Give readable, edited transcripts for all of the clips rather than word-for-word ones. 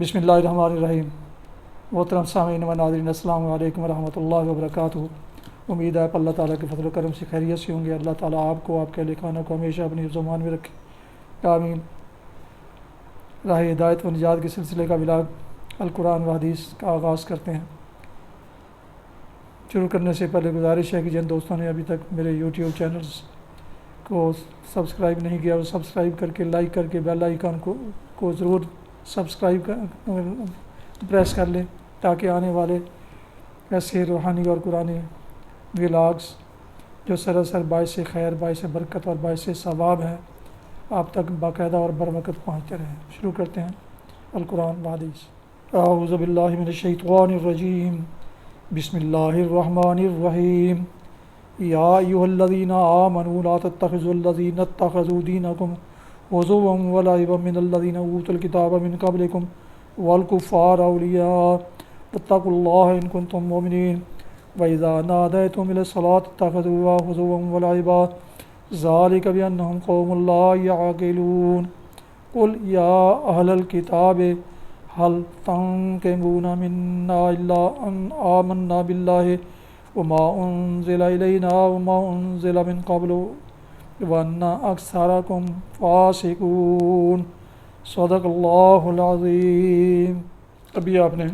बिस्मिल्लाहिर्रहमानिर्रहीम। मोहतरम सामीन व नाज़रीन, अस्सलामु अलैकुम वरहमतुल्लाहि वबरकातुहू। उम्मीद है अल्लाह ताला के फजल करम से खैरियत से होंगे। अल्लाह ताला आपको, आपके अहले खाना को हमेशा अपनी ज़ुबान में रखे, आमीन। राह हिदायत व निजात के सिलसिले का विलाग अल कुरान व हदीस का आगाज़ करते हैं। शुरू करने से पहले गुजारिश है कि जिन दोस्तों ने अभी तक मेरे यूट्यूब चैनल्स को सब्सक्राइब नहीं किया, वो सब्सक्राइब करके, लाइक करके, बेल आइकन को ज़रूर सब्सक्राइब प्रेस कर लें, ताकि आने वाले ऐसे रूहानी और कुरानी व्लॉग्स जो सरासर बाइस खैर, बाइस बरकत और बाइस सवाब हैं, आप तक बाकायदा और बरवक़्त पहुँचते रहें। शुरू करते हैं अल कुरान व हदीस। अऊज़ु बिल्लाहि मिनश शैतानिर रजीम। बिस्मिल्लाहिर्रहमानिर्रहीम। या अय्युहल्लज़ीना आमनू ला तत्तखिज़ुल्लज़ीना इत्तखज़ू दीनकुम हुज़ुवन व लइबन मिनल्लज़ीना ऊतुल किताब मिन क़ब्लिकुम वल कुफ़्फ़ार औलिया वत्तक़ुल्लाह इन कुन्तुम मुमिनीन व इज़ा नादैतुम इलस्सलाति इत्तखज़ूहा हुज़ुवन व लइबा ज़ालिका बिअन्नहुम क़ौमुन ला यअक़िलून। क़ुल या अहलल किताब हल तंक़िमूना मिन्ना इल्ला अन आमन्ना बिल्लाहि वमा उन्ज़िला इलैना वमा उन्ज़िला मिन क़ब्लु व अन्ना अक्सरकुम फ़ासिक़ून। सदक़ल्लाहुल अज़ीम। अभी आपने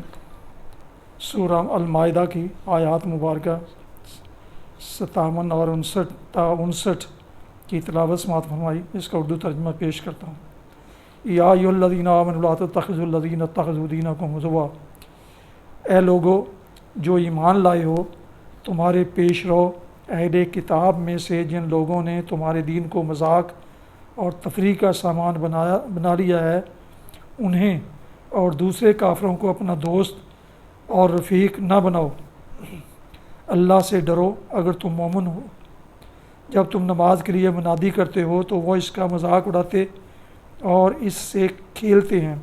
सूरा अल-माइदा की आयात मुबारका 57 और 59 की तिलावत समाअत फरमाई। इसका उर्दू तर्जुमा पेश करता हूँ। या अय्युहल्लज़ीना आमनू ला तत्तखिज़ुल्लज़ीना इत्तखज़ू दीनकुम हुज़ुवा। ए लोगो जो ईमान लाए हो, तुम्हारे पेश रो अहले किताब में से जिन लोगों ने तुम्हारे दीन को मजाक और तफरीह का सामान बना लिया है, उन्हें और दूसरे काफिरों को अपना दोस्त और रफ़ीक न बनाओ। अल्लाह से डरो अगर तुम मोमिन हो। जब तुम नमाज के लिए मुनादी करते हो तो वो इसका मजाक उड़ाते और इससे खेलते हैं।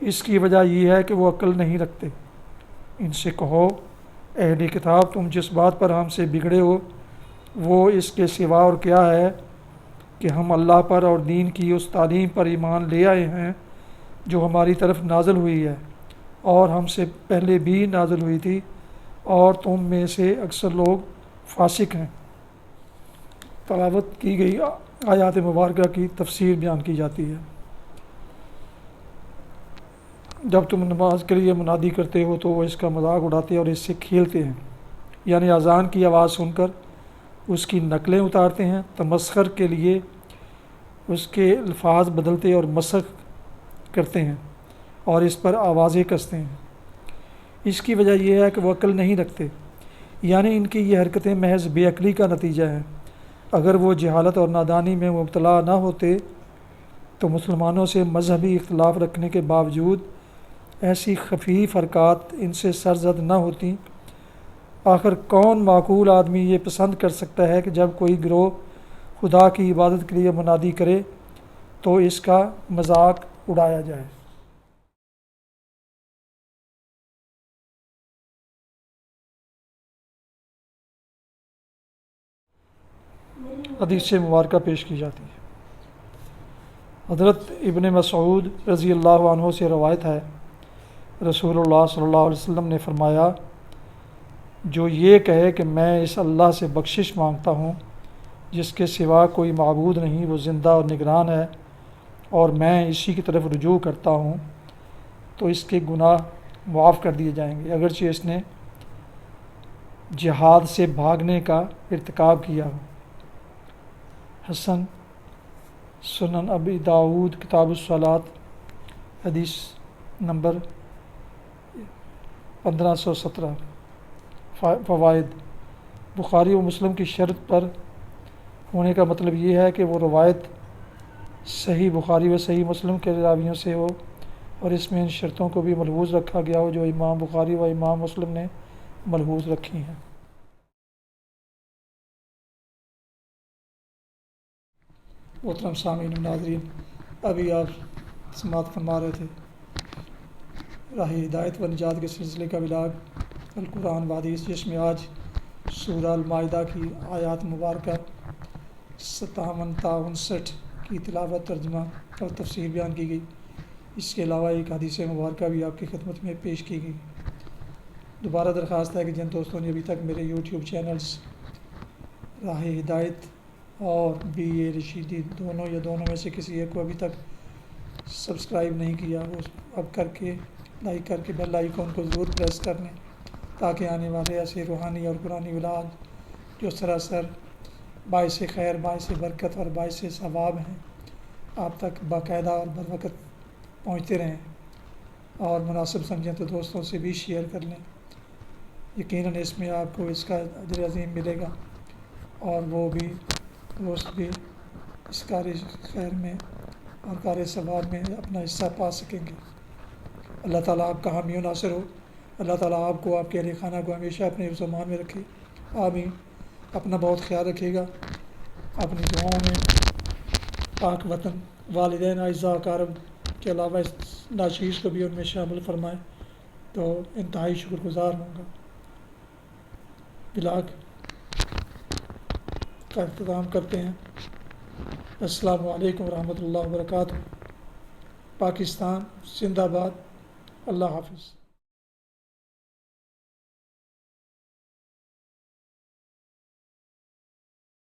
इसकी वजह यह है कि वो अक्ल नहीं रखते। इनसे कहो, अहले किताब, तुम जिस बात पर हमसे बिगड़े हो वो इसके सिवा और क्या है कि हम अल्लाह पर और दीन की उस तालीम पर ईमान ले आए हैं जो हमारी तरफ नाज़िल हुई है और हमसे पहले भी नाज़िल हुई थी, और तुम में से अक्सर लोग फासिक हैं। तलावत की गई आयात मुबारका की तफसीर बयान की जाती है। जब तुम नमाज के लिए मुनादी करते हो तो वो इसका मजाक उड़ाते और इससे खेलते हैं, यानी अज़ान की आवाज़ सुनकर उसकी नकलें उतारते हैं, तमस्खर के लिए उसके अल्फाज बदलते और मसख करते हैं और इस पर आवाज़ें कसते हैं। इसकी वजह यह है कि वह अक्ल नहीं रखते, यानी इनकी ये हरकतें महज बेअक्ली का नतीजा है। अगर वो जहालत और नादानी में मुब्तला ना होते तो मुसलमानों से मजहबी इख्तलाफ रखने के बावजूद ऐसी खफीफ हरकत इनसे सरजद न होती। आखिर कौन माकूल आदमी ये पसंद कर सकता है कि जब कोई गिरोह खुदा की इबादत के लिए मुनादी करे तो इसका मजाक उड़ाया जाए। हदीस मुबारका पेश की जाती है। हज़रत इब्न मसऊद रज़ी अल्लाह अन्हु से रवायत है, रसूलुल्लाह सल्लल्लाहु अलैहि वसल्लम ने फरमाया, जो ये कहे कि मैं इस अल्लाह से बख्शिश मांगता हूँ जिसके सिवा कोई माबूद नहीं, वो ज़िंदा और निगरान है और मैं इसी की तरफ रुजू करता हूँ, तो इसके गुनाह मुआफ़ कर दिए जाएंगे, अगरचे इसने जिहाद से भागने का इर्तिकाब किया हो। हसन सुनन अबी दाऊद किताबुस सलात हदीस नंबर 1517। फ़वाइद। बुखारी व मुस्लिम की शर्त पर होने का मतलब ये है कि वो रवायत सही बुखारी व सही मुस्लिम के रावियों से हो और इसमें इन शर्तों को भी मलहूज़ रखा गया हो जो इमाम बुखारी व इमाम मुस्लिम ने मलहूज़ रखी हैं। मोहतरम सामीन नाज़रीन, अभी आप समाअत फरमा रहे थे राह हिदायत व निजात के सिलसिले का विलाग अल कुरान व हदीस, जिसमें आज सूरा अल-माइदा की आयात मुबारका 57 ta 59 की तिलावत, तर्जुमा और तफसीर बयान की गई। اس کے علاوہ ایک حدیث مبارکہ بھی آپ کی خدمت میں پیش کی گئی۔ دوبارہ درخواست ہے کہ جن دوستوں نے ابھی تک میرے یوٹیوب چینلز راہ ہدایت اور BA رشیدی دونوں میں سے کسی ایک کو ابھی تک سبسکرائب نہیں کیا، وہ اب کر کے لائک کر کے بیل آئیکن کو ضرور پریس کر لیں، تاکہ آنے والے ایسے روحانی اور قرآنی ولاد جو سراسر باعث خیر، باعث برکت اور باعث ثواب ہیں، آپ تک باقاعدہ اور بروقت پہنچتے رہیں، اور مناسب سمجھیں تو دوستوں سے بھی شیئر کر لیں۔ یقیناً اس میں آپ کو اس کا اجر عظیم ملے گا، اور وہ بھی دوست بھی اس کار خیر میں اور کار ثواب میں اپنا حصہ پا سکیں گے۔ اللہ تعالیٰ آپ کا حامی و ناصر ہو۔ اللہ تعالیٰ آپ کو، آپ کے اہل خانہ کو ہمیشہ اپنے حفظ و امان میں رکھے۔ آمین۔ اپنا بہت خیال رکھیے گا، اپنی دعاؤں میں پاک وطن، والدین، اعزاء اقارب کے علاوہ اس ناچیز کو بھی ان میں شامل فرمائیں تو انتہائی شکر گزار ہوں گا۔ بلاگ کا اختتام کرتے ہیں۔ السلام علیکم ورحمۃ اللہ وبرکاتہ۔ پاکستان زندہ باد۔ اللہ حافظ۔